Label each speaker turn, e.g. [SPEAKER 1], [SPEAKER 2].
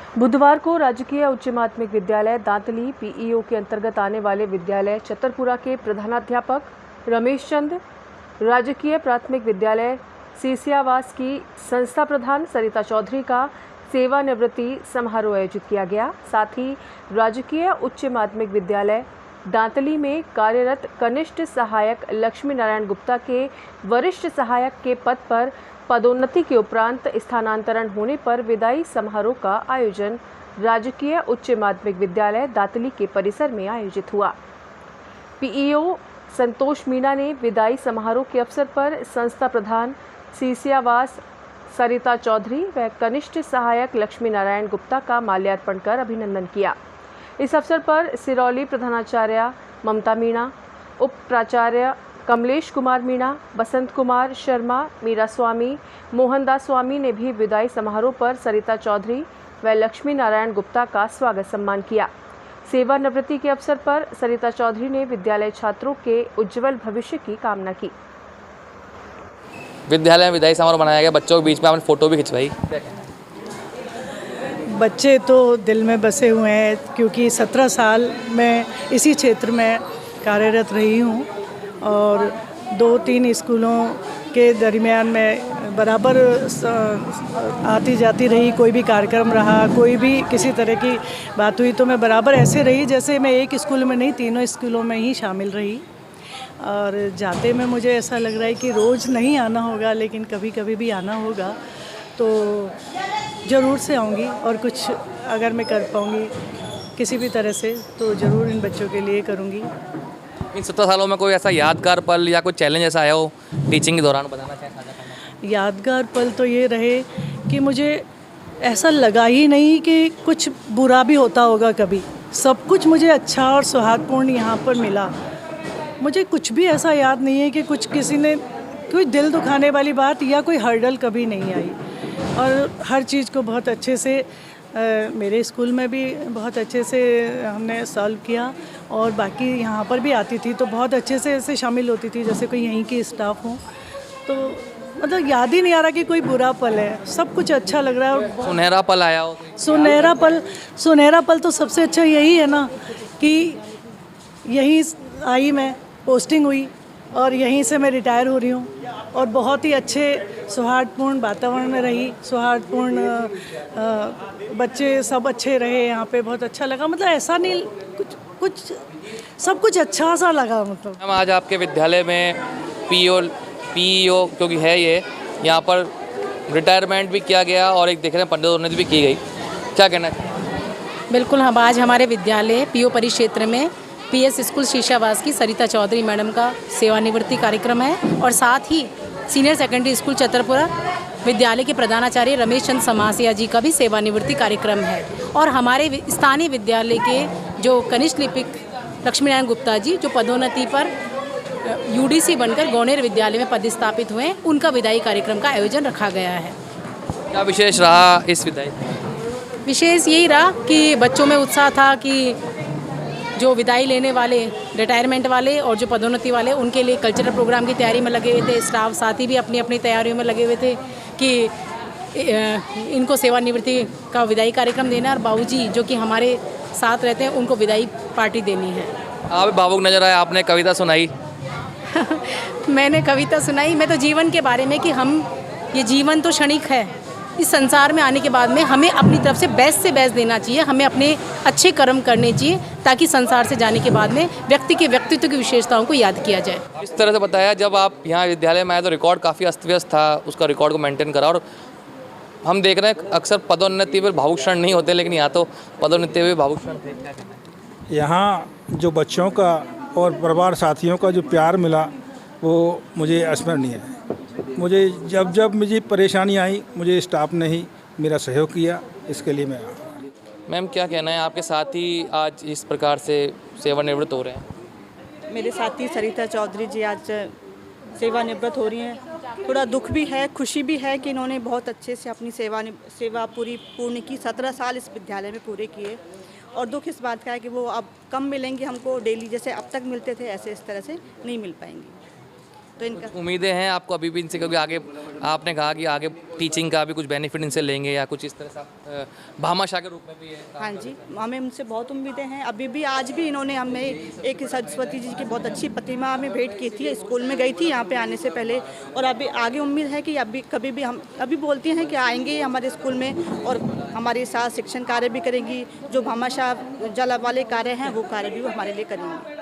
[SPEAKER 1] बुधवार को राजकीय उच्च माध्यमिक विद्यालय दांतली पीईओ के अंतर्गत आने वाले विद्यालय चतरपुरा के प्रधानाध्यापक रमेश चंद, राजकीय प्राथमिक विद्यालय सीसियावास की संस्था प्रधान सरिता चौधरी का सेवानिवृत्ति समारोह आयोजित किया गया। साथ ही राजकीय उच्च माध्यमिक विद्यालय दांतली में कार्यरत कनिष्ठ सहायक लक्ष्मी नारायण गुप्ता के वरिष्ठ सहायक के पद पर पदोन्नति के उपरांत स्थानांतरण होने पर विदाई समारोह का आयोजन राजकीय उच्च माध्यमिक विद्यालय दांतली के परिसर में आयोजित हुआ। पीईओ संतोष मीणा ने विदाई समारोह के अवसर पर संस्था प्रधान सीसियावास सरिता चौधरी व कनिष्ठ सहायक लक्ष्मी नारायण गुप्ता का माल्यार्पण कर अभिनंदन किया। इस अवसर पर सिरौली प्रधानाचार्य ममता मीणा, उप प्राचार्य कमलेश कुमार मीणा, बसंत कुमार शर्मा, मीरा स्वामी, मोहनदास स्वामी ने भी विदाई समारोह पर सरिता चौधरी व लक्ष्मी नारायण गुप्ता का स्वागत सम्मान किया। सेवानिवृत्ति के अवसर पर सरिता चौधरी ने विद्यालय छात्रों के उज्जवल भविष्य की कामना की।
[SPEAKER 2] विद्यालय में विदाई समारोह मनाया गया, बच्चों के बीच में आपने फोटो भी खिंचवाई।
[SPEAKER 3] बच्चे तो दिल में बसे हुए हैं क्योंकि 17 साल मैं इसी क्षेत्र में कार्यरत रही हूँ और 2-3 स्कूलों के दरमियान में बराबर आती जाती रही। कोई भी कार्यक्रम रहा, कोई भी किसी तरह की बात हुई तो मैं बराबर ऐसे रही जैसे मैं एक स्कूल में नहीं, तीनों स्कूलों में ही शामिल रही। और जाते में मुझे ऐसा लग रहा है कि रोज़ नहीं आना होगा, लेकिन कभी कभी भी आना होगा तो ज़रूर से आऊँगी और कुछ अगर मैं कर पाऊँगी किसी भी तरह से तो ज़रूर इन बच्चों के लिए करूँगी।
[SPEAKER 2] इन 17 सालों में कोई ऐसा यादगार पल या कोई चैलेंज ऐसा आया हो टीचिंग के दौरान, बताना चाहें?
[SPEAKER 3] यादगार पल तो ये रहे कि मुझे ऐसा लगा ही नहीं कि कुछ बुरा भी होता होगा कभी। सब कुछ मुझे अच्छा और सौहार्दपूर्ण यहाँ पर मिला। मुझे कुछ भी ऐसा याद नहीं है कि कुछ किसी ने कोई दिल दुखाने वाली बात या कोई हर्डल कभी नहीं आई। और हर चीज़ को बहुत अच्छे से मेरे स्कूल में भी बहुत अच्छे से हमने सॉल्व किया और बाकी यहाँ पर भी आती थी तो बहुत अच्छे से ऐसे शामिल होती थी जैसे कोई यहीं की स्टाफ हो। तो मतलब याद ही नहीं आ रहा कि कोई बुरा पल है, सब कुछ अच्छा लग रहा है।
[SPEAKER 2] सुनहरा पल आया हो?
[SPEAKER 3] सुनहरा पल तो सबसे अच्छा यही है ना कि यहीं आई, मैं पोस्टिंग हुई और यहीं से मैं रिटायर हो रही हूँ और बहुत ही अच्छे सौहार्दपूर्ण वातावरण में रही। सौहार्दपूर्ण बच्चे सब अच्छे रहे यहाँ पे, बहुत अच्छा लगा। मतलब ऐसा नहीं, कुछ सब कुछ अच्छा सा लगा। मतलब
[SPEAKER 2] हम आज आपके विद्यालय में पीईओ क्योंकि है ये, यहाँ पर रिटायरमेंट भी किया गया और एक देख रहे हैं पदोन्नति भी की गई, क्या कहना चाहिए?
[SPEAKER 4] बिल्कुल, हम आज हमारे विद्यालय पीओ परिक्षेत्र में पीएस स्कूल शीशावास की सरिता चौधरी मैडम का सेवानिवृत्ति कार्यक्रम है और साथ ही सीनियर सेकेंडरी स्कूल चतरपुरा विद्यालय के प्रधानाचार्य रमेश चंद समासिया जी का भी सेवानिवृत्ति कार्यक्रम है। और हमारे स्थानीय विद्यालय के जो कनिष्ठ लिपिक लक्ष्मी नारायण गुप्ता जी जो पदोन्नति पर यूडीसी बनकर गौनेर विद्यालय में पदस्थापित हुए, उनका विदाई कार्यक्रम का आयोजन रखा गया है।
[SPEAKER 2] क्या विशेष रहा इस विदाई?
[SPEAKER 4] विशेष यही रहा कि बच्चों में उत्साह था कि जो विदाई लेने वाले, रिटायरमेंट वाले और जो पदोन्नति वाले, उनके लिए कल्चरल प्रोग्राम की तैयारी में लगे हुए थे। स्टाफ साथी भी अपनी अपनी तैयारियों में लगे हुए थे कि इनको सेवानिवृत्ति का विदाई कार्यक्रम देना और बाबूजी जो कि हमारे साथ रहते हैं उनको विदाई पार्टी देनी है।
[SPEAKER 2] आप भावुक नजर आए, आपने कविता सुनाई।
[SPEAKER 4] मैंने कविता सुनाई, मैं तो जीवन के बारे में कि हम ये जीवन तो क्षणिक है, इस संसार में आने के बाद में हमें अपनी तरफ से बेस्ट देना चाहिए, हमें अपने अच्छे कर्म करने चाहिए ताकि संसार से जाने के बाद में व्यक्ति के व्यक्तित्व की विशेषताओं को याद किया जाए।
[SPEAKER 2] इस तरह से बताया, जब आप यहाँ विद्यालय में आए तो रिकॉर्ड काफ़ी अस्त व्यस्त था, उसका रिकॉर्ड को मेंटेन करा और हम देख रहे हैं अक्सर पदोन्नति पर भावुक क्षण नहीं होते, लेकिन यहाँ तो पदोन्नति में भावुक क्षण थे।
[SPEAKER 5] यहाँ जो बच्चों का और परिवार साथियों का जो प्यार मिला वो मुझे अस्मरणीय है। मुझे जब मुझे परेशानी आई, मुझे स्टाफ ने ही मेरा सहयोग किया, इसके लिए मैं।
[SPEAKER 2] मैम, क्या कहना है, आपके साथी आज इस प्रकार से सेवानिवृत्त हो रहे हैं?
[SPEAKER 6] मेरे साथी सरिता चौधरी जी आज सेवानिवृत्त हो रही हैं। थोड़ा दुख भी है, खुशी भी है कि इन्होंने बहुत अच्छे से अपनी सेवा पूर्ण की। 17 साल इस विद्यालय में पूरे किए और दुख इस बात का है कि वो अब कम मिलेंगे हमको डेली, जैसे अब तक मिलते थे ऐसे इस तरह से नहीं मिल पाएंगे। तो इनका
[SPEAKER 2] उम्मीदें हैं आपको अभी भी इनसे, क्योंकि आगे आपने कहा कि आगे टीचिंग का भी कुछ बेनिफिट इनसे लेंगे या कुछ इस तरह से आप भामाशाह के रूप में भी है?
[SPEAKER 6] हाँ जी, हमें उनसे बहुत उम्मीदें हैं। अभी भी आज भी इन्होंने हमें एक सरस्वती जी की बहुत अच्छी प्रतिमा हमें भेंट की थी, स्कूल में गई थी यहाँ पे आने से पहले, और अभी आगे उम्मीद है कि अभी कभी भी हम अभी बोलती हैं कि आएंगे हमारे स्कूल में और हमारे साथ शिक्षण कार्य भी करेंगी, जो भामाशाह जल वाले कार्य हैं वो कार्य भी वो हमारे लिए करेंगी।